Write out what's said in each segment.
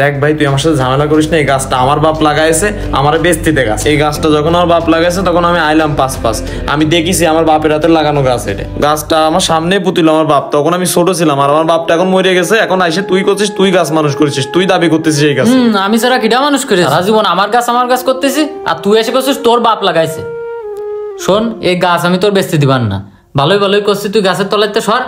দেখ ভাই তুই আমার সাথে ঝামেলা করিস না, এই গাছটা আমার বাপ লাগাইছে, আমার বেস্তিতে গাছ। এই গাছটা যখন আমার বাপ লাগাইছে তখন আমি আইলাম পাঁচ আমি দেখিছি আমার বাপের হাতে লাগানো গাছ। এটা গাছটা আমার সামনে পুতিল আমার বাপ, তখন আমি ছোট ছিলাম। আর আমার বাপটা এখন মরে গেছে, এখন আইসে তুই করছিস, তুই গাছ মানুষ করেছিস, তুই দাবি করতেছিস এই গাছ। আমি সারা কিডা মানুষ করে সারা জীবন আমার গাছ করতেছি, আর তুই এসে করছিস তোর বাপ লাগাইছে। শোন, এই গাছ আমি তোর বেচতে দিবার না। ভালোই করছিস, তুই গাছের তলাইতে সর।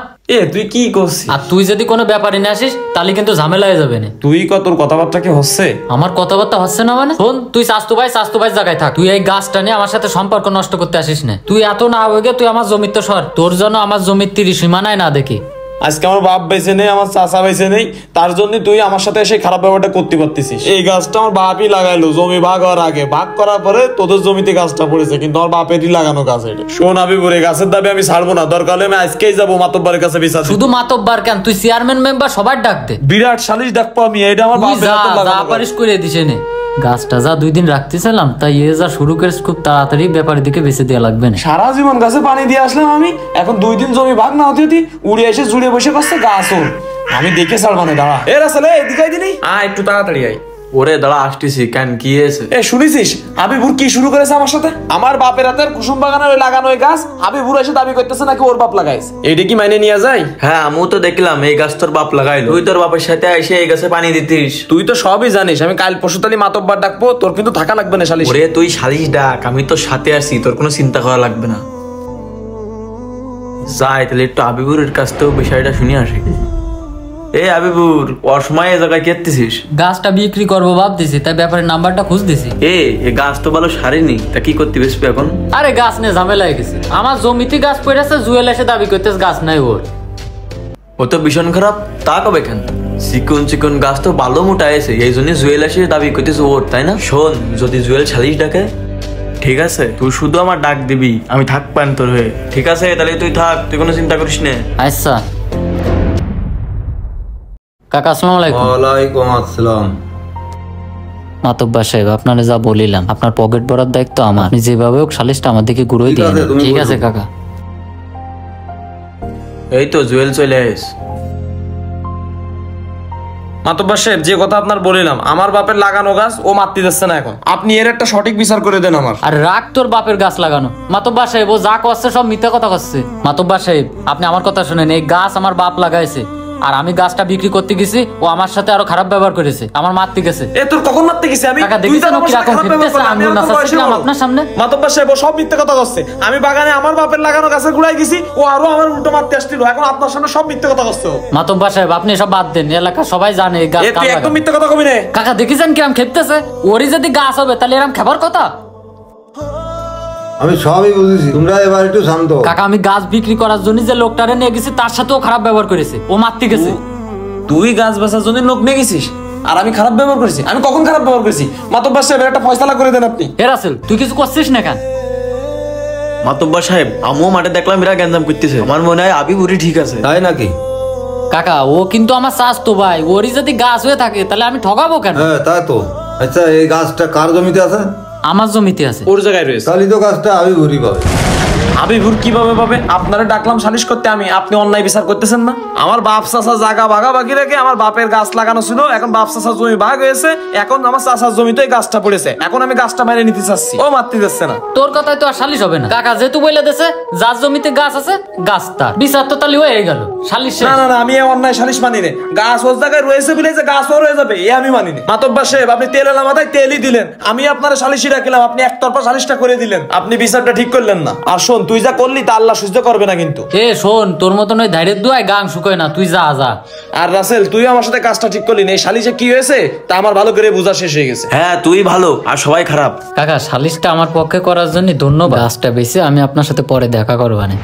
তুই কি করছিস? আর তুই যদি কোনো ব্যাপারে না আসিস তাহলে কিন্তু ঝামেলা হয়ে যাবে না। তুই তোর কথাবার্তা কি হচ্ছে? আমার কথাবার্তা হচ্ছে না মানে? শোন, তুই স্বাস্থ্য ভাই জায়গায় থাক। তুই এই গাছটা নিয়ে আমার সাথে সম্পর্ক নষ্ট করতে আসিস না। তুই এত না হয়ে তুই আমার জমিতে সর, তোর জন্য আমার জমির 30 সীমানায় না দেখি। আজকে আমার বাপ বেঁচে নেই, আমার চাচা বেঁচে নেই, তার জন্য তুই আমার সাথে এসে খারাপ ব্যাপারটা করতে পারতেছিস। এই গাছটা আমার বাপই লাগাইলো জমি ভাগ হওয়ার আগে। ভাগ করার পরে তোদের জমিতে গাছটা পড়েছে, কিন্তু আমার বাপেরই লাগানো গাছ এটা। শোন হাবিবুর, এই গাছের দাবি আমি ছাড়বো না। দরকার হলে আমি আজকেই যাবো মাতব্বারের কাছে বিচার। শুধু মাতব্বার কেন, তুই চেয়ারম্যান মেম্বার সবার ডাক দে। বিরাট সালিশ ডাকবো আমি। এটা আমার বাপের হাতে লাগানো পারিস করে দিছে নে। গাছটা যা 2 দিন রাখতেছিলাম, তাই এ যা শুরু করেছ খুব তাড়াতাড়ি ব্যাপারের দিকে বেঁচে দেওয়া লাগবে না। সারা জীবন গাছে পানি দিয়ে আসলাম আমি, এখন 2 দিন জমি ভাগ না হতে উড়ে এসে জুড়ে বসে করছে গাছ। ওর আমি দেখে ছাড়বো না। দাঁড়া এ রাসেল, এদিকে দিনি একটু তাড়াতাড়ি আয়। ওরে দাঁড়া, আসতেছি। কেন কি হয়েছে? শুনেছিস হাবিবুর কি শুরু করেছে আমার সাথে? আমার বাপের হাতের কুসুম বাগানের ওই লাগানো ওই গাছ হাবিবুর এসে দাবি করতেছে নাকি ওর বাপ লাগাইছে। এইটা কি মাইনে নিয়ে যায়? হ্যাঁ, আমিও তো দেখলাম এই গাছ তোর বাপ লাগাইলো। তুই তোর বাপের সাথে এসে এই গাছে পানি দিতিস। তুই তো সবই জানিস। আমি কাল পরশুতালি মাতব্বার ডাকবো, তোর কিন্তু থাকা লাগবে না সালিশ। ওরে তুই সালিশ ডাক, আমি তোর সাথে আসি, তোর কোনো চিন্তা করা লাগবে না। যাই তাহলে একটু হাবিবুরের কাছ থেকেও বিষয়টা শুনে আসি। এই হাবিবুর, অসময় এ জায়গায় কেটেছিস? গাছটা বিক্রি করবো ভাবতেছি, তাই ব্যাপারের নাম্বারটা খুঁজতেছি। এ গাছ তো ভালো সারেনি, তা কি করতে বেসবি এখন? আরে গাছ নিয়ে ঝামেলা হয়ে গেছে। আমার জমিতে গাছ পড়েছে, জুয়েল এসে দাবি করতেছে গাছ নাই ওর। ও তো ভীষণ খারাপ। তা কবে কেন? চিকন গাছ তো ভালো মোটা আছে, এই জন্য জুয়েল এসে দাবি করতেছে ওর, তাই না? শোন, যদি জুয়েল সালিশ ডাকে ঠিক আছে, তুই শুধু আমার ডাক দিবি, আমি থাকবেন তোর হয়ে। ঠিক আছে, তাহলে তুই থাক, তুই কোনো চিন্তা করিস না। আচ্ছা কাকা, আসসালামু আলাইকুম। ওয়ালাইকুম আসসালাম। মাতব্বার সাহেব, আপনারা যা বলিলাম, আপনার পকেট ভরার দায়িত্ব আমার। আপনি যেভাবে হোক সালিশটা আমার দিকে ঘুরোই দিয়ে। ঠিক আছে কাকা। এই তো জুয়েল চলে আস। মাতব্বার সাহেব, যে কথা আপনার বলিলাম, আমার বাপের লাগানো গাছ ও মারতে যাচ্ছে না। এখন আপনি এর একটা সঠিক বিচার করে দেন আমার। আর রাখ তোর বাপের গাছ লাগানো। মাতব্বার সাহেব, ও যা করছে সব মিথ্যা কথা করছে। মাতব্বার সাহেব, আপনি আমার কথা শুনেন। এই গাছ আমার বাপ লাগাইছে, আর আমি গাছটা বিক্রি করতে গেছি, ও আমার সাথে আরো খারাপ ব্যবহার করেছে, আমার মারতে গেছে। তোর কখন মারতে গেছি আমি? কাকা দেখেছেন ও কি রকম ফিরতেছে? আমি নাচাচ্ছিলাম আপনার সামনে। মাতব্বার সাহেব, ও সব মিথ্যা কথা করছে। আমি বাগানে আমার বাপের লাগানো গাছের গুড়াই গেছি, ও আরো আমার উল্টো মারতে আসছিল। এখন আপনার সামনে সব মিথ্যা কথা করছে। মাতব্বার সাহেব, আপনি সব বাদ দেন, এলাকা সবাই জানে এই গাছ তুই একদম মিথ্যা কথা কবি না। কাকা দেখেছেন কিরম খেপতেছে? ওরই যদি গাছ হবে তাহলে এরকম খাবার কথা? আমি সবই বুঝেছি, তোমরা এবার একটু শান্ত। কাকা, আমি গাছ বিক্রি করার জন্য যে লোকটারে নিয়ে গেছি তার সাথেও খারাপ ব্যবহার করেছে, ও মারতে গেছে। তুই গাছ বেচার জন্য লোক নিয়ে গেছিস আর আমি খারাপ ব্যবহার করেছি? আমি কখন খারাপ ব্যবহার করেছি? মাতব্বার সাহেব, একটা ফয়সালা করে দেন আপনি। হে রাসেল, তুই কিছু করছিস না কেন? মাতব্বার সাহেব, আমিও মাঠে দেখলাম এরা গ্যাঞ্জাম করতেছে। আমার মনে হয় হাবিবুরই ঠিক আছে। তাই নাকি? কাকা, ও কিন্তু আমার চাচতো ভাই। ওরই যদি গাছ হয়ে থাকে তাহলে আমি ঠকাবো কেন? হ্যাঁ তাই তো। আচ্ছা, এই গাছটা কার জমিতে আছে? আমার জমিতে আছে। ওর জায়গায় রয়েছে। তাহলে তো গাছটা আমি ঘুরি পাবে। হাবিবুর কিভাবে পাবে? আপনারা ডাকলাম সালিশ করতে, আপনি অন্যায় বিচার করতেছেন না। আমার বাপ চাচা জায়গা ভাগাভাগি রেখে আমার বাপের গাছ লাগানো ছিল, এখন বাপ চাচার জমি ভাগ হয়েছে, এখন আমার চাচার জমিতে গাছটা পড়েছে, এখন আমি গাছটা মেরে নিতে চাচ্ছি, ও মারতে যাচ্ছে না। তোর কথায় তো আর সালিশ হবে না কাকা, যেহেতু বলে দেছে যার জমিতে গাছ আছে গাছ তার। বিচার তো তাহলে হয়ে গেল, সালিশ শেষ। না, আমি অন্যায় সালিশ মানি না। গাছ ওর জায়গায় রয়েছে বলে যে গাছ ওর হয়ে যাবে, আমি মানি না। মাতব্বার সাহেব, আপনি তেল এলা মাথায় তেলই দিলেন, আমি আপনার সালিশি রাখলাম, আপনি একতরফা সালিশটা করে দিলেন, আপনি বিচারটা ঠিক করলেন না। আর শোন, তুই যা করলি তা আল্লাহ সহ্য করবে না কিন্তু। শোন, তোর মতন ওই ধাইরের দুয়ায় গাং শুকোয় না, তুই যা। আর রাসেল, তুই আমার সাথে কাজটা ঠিক করলি না। এই সালিশে কি হয়েছে তা আমার ভালো করে বোঝা শেষ হয়ে গেছে। হ্যাঁ, তুই ভালো আর সবাই খারাপ। কাকা, সালিশটা আমার পক্ষে করার জন্য ধন্যবাদ। গাছটা বেশি আমি আপনার সাথে পরে দেখা করবানে।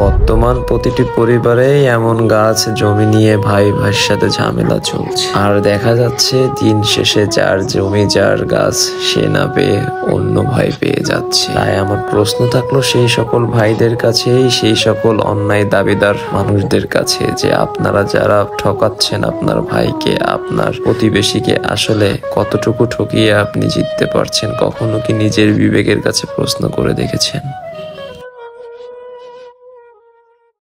বর্তমান প্রতিটি পরিবারেই এমন গাছ জমি নিয়ে ভাই ভাইয়ের সাথে ঝামেলা চলছে, আর দেখা যাচ্ছে দিন শেষে যার জমি যার গাছ সে না পেয়ে অন্য ভাই পেয়ে যাচ্ছে। তাই আমার প্রশ্ন থাকলো সেই সকল ভাইদের কাছেই, সেই সকল অন্যায় দাবিদার মানুষদের কাছে, যে আপনারা যারা ঠকাচ্ছেন আপনার ভাইকে, আপনার প্রতিবেশীকে, আসলে কতটুকু ঠকিয়ে আপনি জিততে পারছেন? কখনো কি নিজের বিবেকের কাছে প্রশ্ন করে দেখেছেন?